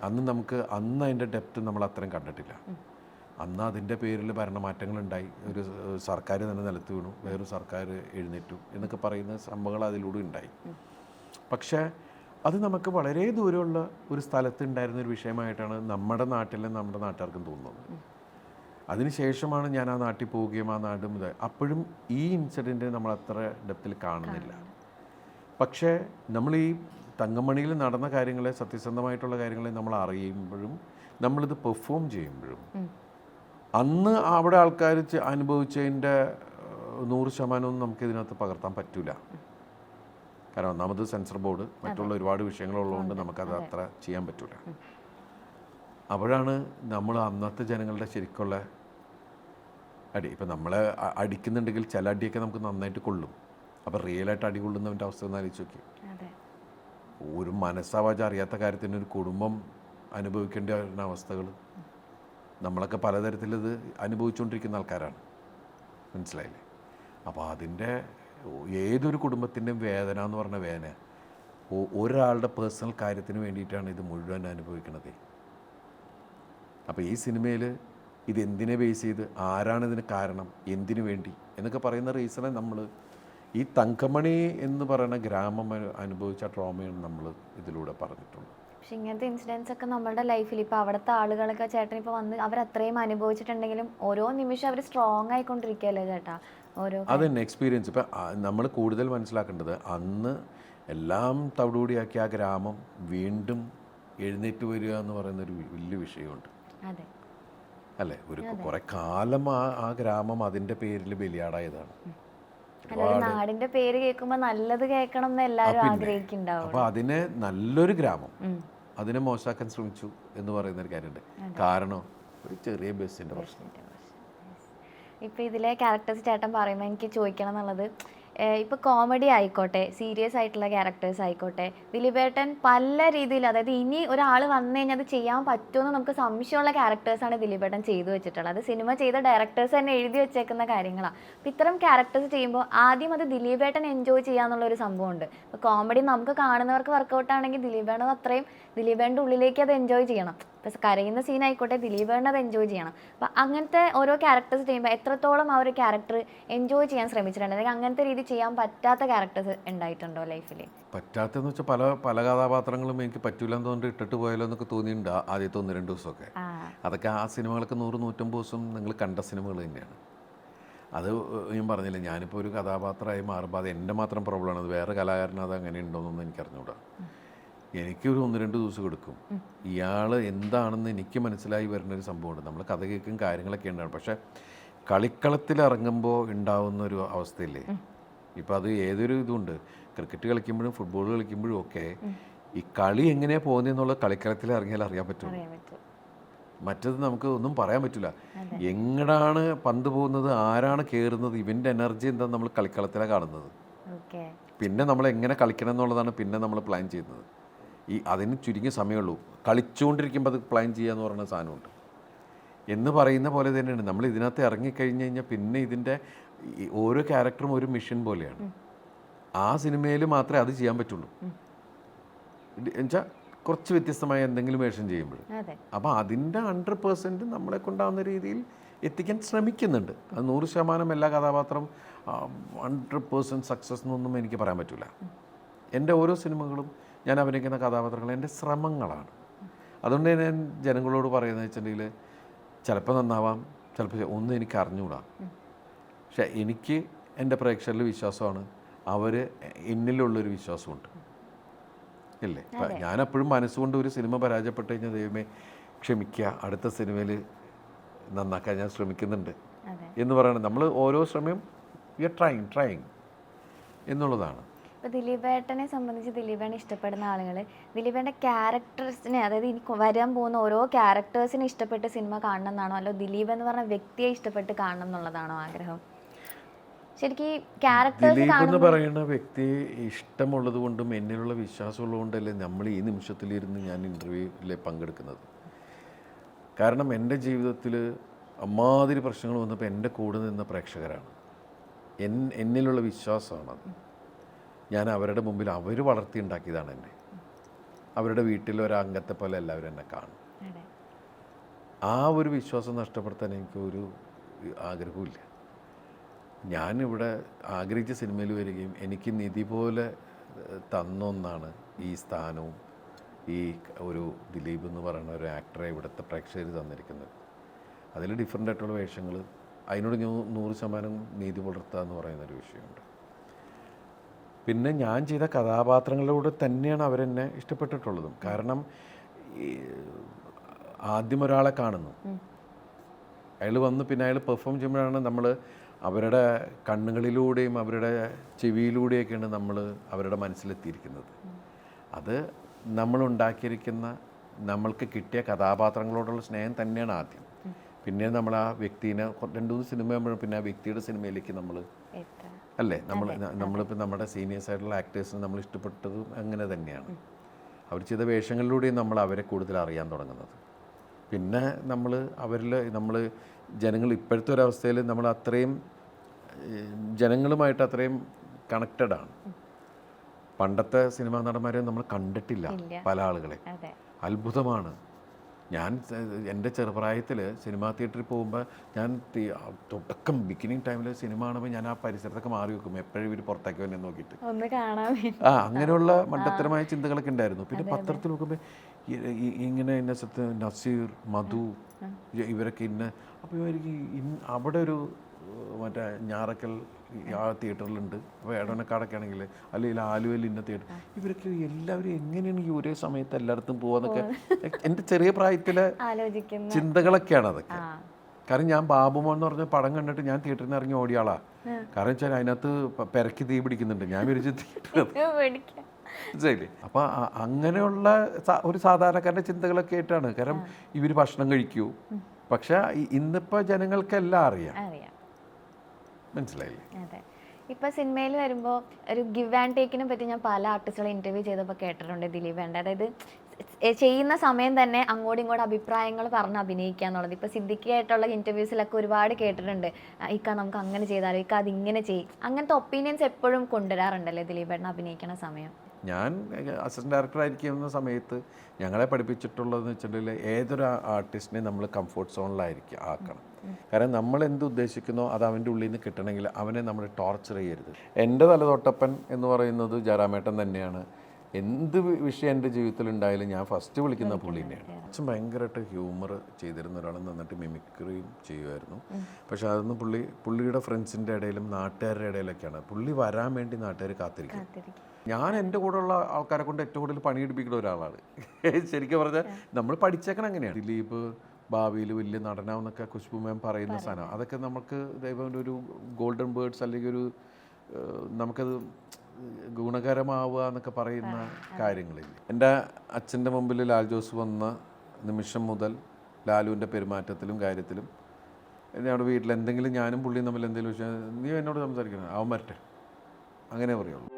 അന്ന് അതിൻ്റെ ഡെപ്ത് നമ്മൾ അത്രയും കണ്ടിട്ടില്ല. അന്ന് അതിൻ്റെ പേരിൽ ഭരണമാറ്റങ്ങളുണ്ടായി, ഒരു സർക്കാർ തന്നെ നിലത്ത് വീണു, വേറൊരു സർക്കാർ എഴുന്നേറ്റു എന്നൊക്കെ പറയുന്ന സംഭവങ്ങൾ അതിലൂടെ ഉണ്ടായി. പക്ഷേ അത് നമുക്ക് വളരെ ദൂരമുള്ള ഒരു സ്ഥലത്ത് ഉണ്ടായിരുന്ന ഒരു വിഷയമായിട്ടാണ് നമ്മുടെ നാട്ടിലും നമ്മുടെ നാട്ടുകാർക്കും തോന്നുന്നത്. അതിനുശേഷമാണ് ഞാൻ ആ നാട്ടിൽ പോവുകയും ആ നാടും അപ്പോഴും ഈ ഇൻസിഡൻറ്റ് നമ്മൾ അത്ര ഡെപ്തിൽ കാണുന്നില്ല. പക്ഷേ നമ്മൾ ഈ തങ്കമണിയിൽ നടന്ന കാര്യങ്ങളെ, സത്യസന്ധമായിട്ടുള്ള കാര്യങ്ങളെ നമ്മൾ അറിയുമ്പോഴും നമ്മളിത് പെർഫോം ചെയ്യുമ്പോഴും അന്ന് അവിടെ ആൾക്കാർ അനുഭവിച്ചതിൻ്റെ 100% നമുക്കിതിനകത്ത് പകർത്താൻ പറ്റില്ല. കാരണം ഒന്നാമത് സെൻസർ ബോർഡ്, മറ്റുള്ള ഒരുപാട് വിഷയങ്ങളുള്ളതുകൊണ്ട് നമുക്കത് അത്ര ചെയ്യാൻ പറ്റില്ല. അപ്പോഴാണ് നമ്മൾ അന്നത്തെ ജനങ്ങളുടെ ശരിക്കുള്ള അടി, ഇപ്പം നമ്മളെ അടിക്കുന്നുണ്ടെങ്കിൽ ചില അടിയൊക്കെ നമുക്ക് നന്നായിട്ട് കൊള്ളും. അപ്പോൾ റിയലായിട്ട് അടി കൊള്ളുന്നവൻ്റെ അവസ്ഥ ഒന്ന് ആലോചിച്ച് നോക്കി. ഒരു മനസ്സാവാച അറിയാത്ത കാര്യത്തിന് ഒരു കുടുംബം അനുഭവിക്കേണ്ട അവസ്ഥകൾ നമ്മളൊക്കെ പലതരത്തിലിത് അനുഭവിച്ചുകൊണ്ടിരിക്കുന്ന ആൾക്കാരാണ്, മനസ്സിലായില്ലേ? അപ്പോൾ അതിൻ്റെ ഏതൊരു കുടുംബത്തിൻ്റെയും വേദന എന്ന് പറഞ്ഞ വേദന ഒരാളുടെ പേഴ്സണൽ കാര്യത്തിന് വേണ്ടിയിട്ടാണ് ഇത് മുഴുവൻ അനുഭവിക്കുന്നത്. അപ്പോൾ ഈ സിനിമയിൽ ഇത് എന്തിനെ ബേസ് ചെയ്ത്, ആരാണ് ഇതിന് കാരണം, എന്തിനു വേണ്ടി എന്നൊക്കെ പറയുന്ന റീസണെ നമ്മൾ ഈ തങ്കമണി എന്ന് പറയുന്ന ഗ്രാമം അനുഭവിച്ച ട്രോമയാണ് നമ്മൾ ഇതിലൂടെ പറഞ്ഞിട്ടുള്ളത്. പക്ഷെ ഇങ്ങനത്തെ ഇൻസിഡൻസ് ഒക്കെ നമ്മുടെ ലൈഫിൽ ഇപ്പോൾ അവിടുത്തെ ആളുകളൊക്കെ ചേട്ടൻ ഇപ്പോൾ വന്ന് അവരത്രയും അനുഭവിച്ചിട്ടുണ്ടെങ്കിലും ഓരോ നിമിഷം അവർ സ്ട്രോങ് ആയിക്കൊണ്ടിരിക്കുകയല്ലേ ചേട്ടാ ഓരോ. അതന്നെ എക്സ്പീരിയൻസ്. ഇപ്പം നമ്മൾ കൂടുതൽ മനസ്സിലാക്കേണ്ടത് അന്ന് എല്ലാം തവിടുകൂടിയാക്കി ആ ഗ്രാമം വീണ്ടും എഴുന്നേറ്റ് വരിക എന്ന് പറയുന്നൊരു വലിയ വിഷയമുണ്ട്. അതെ അല്ലേ? ഒരു കുറെ കാലം ആ ഗ്രാമം അതിൻ്റെ പേരിൽ ബലിയാടായതാണ്. നാടിന്റെ പേര് കേൾക്കുമ്പോൾ നല്ലത് കേൾക്കണം എന്ന് എല്ലാവരും ആഗ്രഹിക്കുന്നുണ്ടാവും. അപ്പോൾ അതിനെ നല്ലൊരു ഗ്രാമം അതിനെ മോശമാക്കാൻ ശ്രമിച്ചു എന്ന് പറയുന്നൊരു കാര്യമുണ്ട്. കാരണം ഒരു ചെറിയ ബസ്സിൻ്റെ പ്രശ്നം. ഇപ്പോൾ ഇതിലെ ക്യാരക്ടേഴ്സ് ചേട്ടൻ പറയുമ്പോൾ എനിക്ക് ചോദിക്കണം എന്നുള്ളത്, ഇപ്പോൾ കോമഡി ആയിക്കോട്ടെ, സീരിയസ് ആയിട്ടുള്ള ക്യാരക്ടേഴ്സ് ആയിക്കോട്ടെ, ദിലീപേട്ടൻ പല രീതിയിൽ, അതായത് ഇനി ഒരാൾ വന്നു കഴിഞ്ഞാൽ അത് ചെയ്യാൻ പറ്റുമെന്ന് നമുക്ക് സംശയമുള്ള ക്യാരക്ടേഴ്സാണ് ദിലീപേട്ടൻ ചെയ്തു വെച്ചിട്ടുള്ളത്. അത് സിനിമ ചെയ്ത ഡയറക്ടേഴ്സ് തന്നെ എഴുതി വെച്ചേക്കുന്ന കാര്യങ്ങളാണ്. അപ്പോൾ ഇത്തരം ക്യാരക്ടേഴ്സ് ചെയ്യുമ്പോൾ ആദ്യം അത് ദിലീപേട്ടൻ എൻജോയ് ചെയ്യാന്നുള്ളൊരു സംഭവമുണ്ട്. ഇപ്പോൾ കോമഡി നമുക്ക് കാണുന്നവർക്ക് വർക്കൗട്ട് ആണെങ്കിൽ ദിലീപേട്ടൻ അത്രയും ദിലീപേട്ടൻ്റെ ഉള്ളിലേക്ക് അത് എൻജോയ് ചെയ്യണം. ഇപ്പോൾ കരയുന്ന സീനായിക്കോട്ടെ ദിലീപേട്ടൻ അത് എൻജോയ് ചെയ്യണം. അപ്പോൾ അങ്ങനത്തെ ഓരോ ക്യാരക്ടേഴ്സ് ചെയ്യുമ്പോൾ എത്രത്തോളം ആ ഒരു ക്യാരക്ടർ എൻജോയ് ചെയ്യാൻ ശ്രമിച്ചിട്ടുണ്ട്, അല്ലെങ്കിൽ അങ്ങനത്തെ രീതി ചെയ്യാൻ പറ്റാത്ത ക്യാരക്ടേഴ്സ് ഉണ്ടായിട്ടുണ്ടോ ലൈഫിൽ? പറ്റാത്തെന്ന് വെച്ചാൽ പല പല കഥാപാത്രങ്ങളും എനിക്ക് പറ്റൂലെന്ന് തോന്നിട്ട് ഇട്ടിട്ട് പോയാലോ എന്നൊക്കെ തോന്നിയിട്ടുണ്ട് ആദ്യത്തെ 1-2 ദിവസമൊക്കെ. അതൊക്കെ ആ സിനിമകളൊക്കെ 100-150 ദിവസം നിങ്ങൾ കണ്ട സിനിമകൾ തന്നെയാണ്. അത് ഞാൻ പറഞ്ഞില്ല, ഞാനിപ്പോൾ ഒരു കഥാപാത്രമായി മാറുമ്പോൾ അത് എൻ്റെ മാത്രം പ്രോബ്ലമാണ്. അത് വേറെ കലാകാരന് അത് അങ്ങനെ ഉണ്ടോയെന്നൊന്നും എനിക്കറിഞ്ഞൂടാ. എനിക്കൊരു 1-2 ദിവസം എടുക്കും. ഇയാൾ എന്താണെന്ന് എനിക്ക് മനസ്സിലായി വരുന്നൊരു സംഭവമുണ്ട്. നമ്മൾ കഥ കേൾക്കും കാര്യങ്ങളൊക്കെ ഉണ്ടാവും. പക്ഷേ കളിക്കളത്തിലിറങ്ങുമ്പോൾ ഉണ്ടാവുന്നൊരു അവസ്ഥയില്ലേ, ഇപ്പോൾ അത് ഏതൊരു ഇതുണ്ട്, ക്രിക്കറ്റ് കളിക്കുമ്പോഴും ഫുട്ബോൾ കളിക്കുമ്പോഴും ഒക്കെ ഈ കളി എങ്ങനെയാണ് പോകുന്നതെന്നുള്ളത് കളിക്കളത്തിൽ ഇറങ്ങിയാൽ അറിയാൻ പറ്റുള്ളൂ. മറ്റത് നമുക്ക് ഒന്നും പറയാൻ പറ്റില്ല. എങ്ങടാണ് പന്ത് പോകുന്നത്, ആരാണ് കയറുന്നത്, ഇവൻ്റെ എനർജി എന്താണെന്ന് നമ്മൾ കളിക്കളത്തിലാണ് കാണുന്നത്. പിന്നെ നമ്മൾ എങ്ങനെ കളിക്കണം എന്നുള്ളതാണ് പിന്നെ നമ്മൾ പ്ലാൻ ചെയ്യുന്നത്. അതിന് ചുരുങ്ങിയ സമയമുള്ളൂ. കളിച്ചുകൊണ്ടിരിക്കുമ്പോൾ അത് പ്ലാൻ ചെയ്യുക എന്ന് പറയുന്ന സാധനമുണ്ട് എന്ന് പറയുന്ന പോലെ തന്നെയാണ്. നമ്മൾ ഇതിനകത്ത് ഇറങ്ങിക്കഴിഞ്ഞ് കഴിഞ്ഞാൽ പിന്നെ ഇതിൻ്റെ ഓരോ ക്യാരക്ടറും ഒരു മിഷൻ പോലെയാണ്. ആ സിനിമയിൽ മാത്രമേ അത് ചെയ്യാൻ പറ്റുള്ളൂ. എന്നുവെച്ചാൽ കുറച്ച് വ്യത്യസ്തമായ എന്തെങ്കിലും വേഷം ചെയ്യുമ്പോൾ. അപ്പോൾ അതിൻ്റെ 100% നമ്മളെ കൊണ്ടാവുന്ന രീതിയിൽ എത്തിക്കാൻ ശ്രമിക്കുന്നുണ്ട്. അത് 100% എല്ലാ കഥാപാത്രം 100% സക്സസ് എന്നൊന്നും എനിക്ക് പറയാൻ പറ്റില്ല. എൻ്റെ ഓരോ സിനിമകളും ഞാൻ അഭിനയിക്കുന്ന കഥാപാത്രങ്ങൾ എൻ്റെ ശ്രമങ്ങളാണ്. അതുകൊണ്ട് ഞാൻ ജനങ്ങളോട് പറയുന്നത് വെച്ചിട്ടുണ്ടെങ്കിൽ ചിലപ്പോൾ നന്നാവാം, ചിലപ്പോൾ ഒന്നും എനിക്ക് അറിഞ്ഞുകൂടാ. പക്ഷെ എനിക്ക് എൻ്റെ പ്രേക്ഷകരിൽ വിശ്വാസമാണ്, അവർ എന്നിലുള്ളൊരു വിശ്വാസമുണ്ട് ഇല്ലേ. ഞാനെപ്പോഴും മനസ്സുകൊണ്ട് ഒരു സിനിമ പരാജയപ്പെട്ട് കഴിഞ്ഞാൽ ദൈവമേ ക്ഷമിക്കുക, അടുത്ത സിനിമയിൽ നന്നാക്കാൻ ഞാൻ ശ്രമിക്കുന്നുണ്ട് എന്ന് പറയണം. നമ്മൾ ഓരോ ശ്രമം വി ആർ ട്രൈങ് എന്നുള്ളതാണ്. ഇപ്പോൾ ദിലീപേട്ടനെ സംബന്ധിച്ച് ദിലീപേട്ടനെ ഇഷ്ടപ്പെടുന്ന ആളുകൾ ദിലീപേട്ടൻ്റെ ക്യാരക്ടേഴ്സിനെ, അതായത് ഇനി വരാൻ പോകുന്ന ഓരോ ക്യാരക്ടേഴ്സിനെ ഇഷ്ടപ്പെട്ട് സിനിമ കാണണം എന്നാണോ, അല്ലോ ദിലീപ് എന്ന് പറഞ്ഞ വ്യക്തിയെ ഇഷ്ടപ്പെട്ട് കാണണം എന്നുള്ളതാണോ ആഗ്രഹം? ശരിക്കും ക്യാരക്ടേഴ്സ് എന്ന് പറയുന്ന വ്യക്തിയെ ഇഷ്ടമുള്ളത് കൊണ്ടും എന്നിലുള്ള വിശ്വാസമുള്ളത് കൊണ്ടല്ലേ നമ്മൾ ഈ നിമിഷത്തിലിരുന്ന് ഞാൻ ഇൻ്റർവ്യൂവിൽ പങ്കെടുക്കുന്നത്. കാരണം എൻ്റെ ജീവിതത്തിൽ അമ്മാതിരി പ്രശ്നങ്ങൾ വന്നപ്പോൾ എൻ്റെ കൂടെ നിന്ന പ്രേക്ഷകരാണ്, എന്നിലുള്ള വിശ്വാസമാണത്. ഞാൻ അവരുടെ മുമ്പിൽ അവർ വളർത്തിയുണ്ടാക്കിയതാണ് എന്നെ. അവരുടെ വീട്ടിലൊരംഗത്തെ പോലെ എല്ലാവരും എന്നെ കാണും. ആ ഒരു വിശ്വാസം നഷ്ടപ്പെടുത്താൻ എനിക്കൊരു ആഗ്രഹമില്ല. ഞാനിവിടെ ആഗ്രഹിച്ച സിനിമയിൽ വരികയും എനിക്ക് നിധി പോലെ തന്നൊന്നാണ് ഈ സ്ഥാനവും ഈ ഒരു ദിലീപ് എന്ന് പറയുന്ന ഒരു ആക്ടറെ ഇവിടുത്തെ പ്രേക്ഷകർ തന്നിരിക്കുന്നത്. അതിൽ ഡിഫറെൻ്റ് ആയിട്ടുള്ള വേഷങ്ങൾ, അതിനോട് 100% നീതി പുലർത്തുക എന്ന് പറയുന്നൊരു വിഷയമുണ്ട്. പിന്നെ ഞാൻ ചെയ്ത കഥാപാത്രങ്ങളിലൂടെ തന്നെയാണ് അവരെന്നെ ഇഷ്ടപ്പെട്ടിട്ടുള്ളതും. കാരണം ആദ്യം ഒരാളെ കാണുന്നു, അയാൾ വന്ന് പിന്നെ അയാൾ പെർഫോം ചെയ്യുമ്പോഴാണ് നമ്മൾ അവരുടെ കണ്ണുകളിലൂടെയും അവരുടെ ചെവിയിലൂടെയൊക്കെയാണ് നമ്മൾ അവരുടെ മനസ്സിലെത്തിയിരിക്കുന്നത്. അത് നമ്മളുണ്ടാക്കിയിരിക്കുന്ന നമ്മൾക്ക് കിട്ടിയ കഥാപാത്രങ്ങളോടുള്ള സ്നേഹം തന്നെയാണ് ആദ്യം. പിന്നെ നമ്മൾ ആ വ്യക്തിനെ 2-3 സിനിമ ആകുമ്പോഴും പിന്നെ ആ വ്യക്തിയുടെ സിനിമയിലേക്ക് നമ്മൾ അല്ലേ, നമ്മളിപ്പോൾ നമ്മുടെ സീനിയേഴ്സ് ആയിട്ടുള്ള ആക്ടേഴ്സിനെ നമ്മൾ ഇഷ്ടപ്പെട്ടതും അങ്ങനെ തന്നെയാണ്. അവർ ചെയ്ത വേഷങ്ങളിലൂടെയും നമ്മൾ അവരെ കൂടുതൽ അറിയാൻ തുടങ്ങുന്നത്. പിന്നെ നമ്മൾ ജനങ്ങൾ ഇപ്പോഴത്തെ ഒരവസ്ഥയിൽ നമ്മൾ അത്രയും ജനങ്ങളുമായിട്ട് അത്രയും കണക്റ്റഡാണ്. പണ്ടത്തെ സിനിമാ നടന്മാരെ നമ്മൾ കണ്ടിട്ടില്ല പല ആളുകളെ. അത്ഭുതമാണ്. ഞാൻ എൻ്റെ ചെറുപ്രായത്തിൽ സിനിമാ തിയേറ്ററിൽ പോകുമ്പോൾ ഞാൻ തുടക്കം ബിഗിനിങ് ടൈമിൽ സിനിമ കാണുമ്പോൾ ഞാൻ ആ പരിസരത്തൊക്കെ മാറി വെക്കും, എപ്പോഴും ഇവർ പുറത്തേക്ക് വന്നെ നോക്കിയിട്ട്. അങ്ങനെയുള്ള മണ്ടത്തരമായ ചിന്തകളൊക്കെ ഉണ്ടായിരുന്നു. പിന്നെ പത്രത്തിൽ നോക്കുമ്പോൾ ഇങ്ങനെ നസീർ, മധു, ഇവരൊക്കെ അപ്പോൾ ഇവർക്ക് അവിടെ ഒരു മറ്റേ ഞാറക്കൽ ആ തിയേറ്ററിലുണ്ട്, അപ്പോൾ എടവനക്കാടൊക്കെ ആണെങ്കിൽ അല്ലെങ്കിൽ ആലുവയിൽ ഇന്ന തിയേറ്റർ, ഇവരൊക്കെ എല്ലാവരും എങ്ങനെയാണ് ഈ ഒരേ സമയത്ത് എല്ലായിടത്തും പോവാന്നൊക്കെ എൻ്റെ ചെറിയ പ്രായത്തിലെ ചിന്തകളൊക്കെയാണ് അതൊക്കെ. കാരണം ഞാൻ ബാബുമോൻ എന്ന് പറഞ്ഞ പടം കണ്ടിട്ട് ഞാൻ തിയേറ്ററിൽ നിന്ന് ഇറങ്ങി ഓടിയ ആളാ. കാരണം വെച്ചാൽ അതിനകത്ത് പെരക്കി തീ പിടിക്കുന്നുണ്ട്, ഞാൻ വിരിച്ച് മനസ്സിലായില്ലേ. അപ്പോൾ അങ്ങനെയുള്ള ഒരു സാധാരണക്കാരൻ്റെ ചിന്തകളൊക്കെ ആയിട്ടാണ്. കാരണം ഇവർ ഭക്ഷണം കഴിക്കൂ, പക്ഷെ ഇന്നിപ്പോൾ ജനങ്ങൾക്കെല്ലാം അറിയാം. മനസ്സിലായില്ലേ? അതെ. ഇപ്പോൾ സിനിമയിൽ വരുമ്പോൾ ഒരു ഗിവ് ആൻഡ് ടേക്കിനെ പറ്റി ഞാൻ പല ആർട്ടിസ്റ്റുകളെ ഇൻ്റർവ്യൂ ചെയ്തപ്പോൾ കേട്ടിട്ടുണ്ട് ദിലീപ് വേണ്ട. അതായത് ചെയ്യുന്ന സമയം തന്നെ അങ്ങോട്ടും ഇങ്ങോട്ടും അഭിപ്രായങ്ങൾ പറഞ്ഞ് അഭിനയിക്കുക എന്നുള്ളത്. ഇപ്പോൾ സിദ്ദിഖിയായിട്ടുള്ള ഇൻ്റർവ്യൂസിലൊക്കെ ഒരുപാട് കേട്ടിട്ടുണ്ട്, ഇക്ക നമുക്ക് അങ്ങനെ ചെയ്താലോ, ഇക്ക അതിങ്ങനെ ചെയ്യും, അങ്ങനത്തെ ഒപ്പീനിയൻസ് എപ്പോഴും കൊണ്ടുവരാറുണ്ടല്ലേ ദിലീപ് ഏട്ടൻ അഭിനയിക്കുന്ന സമയം? ഞാൻ അസിസ്റ്റന്റ് ഡയറക്ടറായിരിക്കുന്ന സമയത്ത് ഞങ്ങളെ പഠിപ്പിച്ചിട്ടുള്ളതെന്ന് വെച്ചിട്ടുണ്ടെങ്കിൽ ഏതൊരു ആർട്ടിസ്റ്റിനെ നമ്മൾ കംഫർട്ട് സോണിലായിരിക്കും ആക്കണം. കാരണം നമ്മൾ എന്ത് ഉദ്ദേശിക്കുന്നോ അത് അവൻ്റെ ഉള്ളിൽ നിന്ന് കിട്ടണമെങ്കിൽ അവനെ നമ്മൾ ടോർച്ചർ ചെയ്യരുത്. എൻ്റെ തലതൊട്ടപ്പൻ എന്ന് പറയുന്നത് ജയറാമേട്ടൻ തന്നെയാണ്. എന്ത് വിഷയം എൻ്റെ ജീവിതത്തിൽ ഉണ്ടായാലും ഞാൻ ഫസ്റ്റ് വിളിക്കുന്ന പുള്ളി തന്നെയാണ്. അച്ഛൻ ഭയങ്കരമായിട്ട് ഹ്യൂമർ ചെയ്തിരുന്ന ഒരാൾ, നന്നായിട്ട് മിമിക്രിയും ചെയ്യുമായിരുന്നു. പക്ഷെ അതൊന്നും പുള്ളിയുടെ ഫ്രണ്ട്സിൻ്റെ ഇടയിലും നാട്ടുകാരുടെ ഇടയിലൊക്കെയാണ് പുള്ളി വരാൻ വേണ്ടി നാട്ടുകാർ കാത്തിരിക്കും. ഞാൻ എൻ്റെ കൂടെയുള്ള ആൾക്കാരെ കൊണ്ട് ഏറ്റവും കൂടുതൽ പണിയെടുപ്പിക്കുന്ന ഒരാളാണ്. ശരിക്കും പറഞ്ഞാൽ നമ്മൾ പഠിച്ചേക്കണം അങ്ങനെയാണ്. ദിലീപ് ഭാവിയിൽ വലിയ നടനാവെന്നൊക്കെ ഖുശ്ബു മാം പറയുന്ന സാധനം, അതൊക്കെ നമുക്ക് ദൈവം ഒരു ഗോൾഡൻ ബേർഡ്സ് അല്ലെങ്കിൽ ഒരു നമുക്കത് ഗുണകരമാവുക എന്നൊക്കെ പറയുന്ന കാര്യങ്ങളില്ല. എൻ്റെ അച്ഛൻ്റെ മുമ്പിൽ ലാൽ ജോസ് വന്ന നിമിഷം മുതൽ ലാലുവിൻ്റെ പെരുമാറ്റത്തിലും കാര്യത്തിലും എന്നോട് വീട്ടിൽ എന്തെങ്കിലും ഞാനും പുള്ളിയും തമ്മിൽ എന്തെങ്കിലും വിഷയം നീ എന്നോട് സംസാരിക്കണം, അവൻ വരട്ടെ, അങ്ങനെ പറയുള്ളൂ.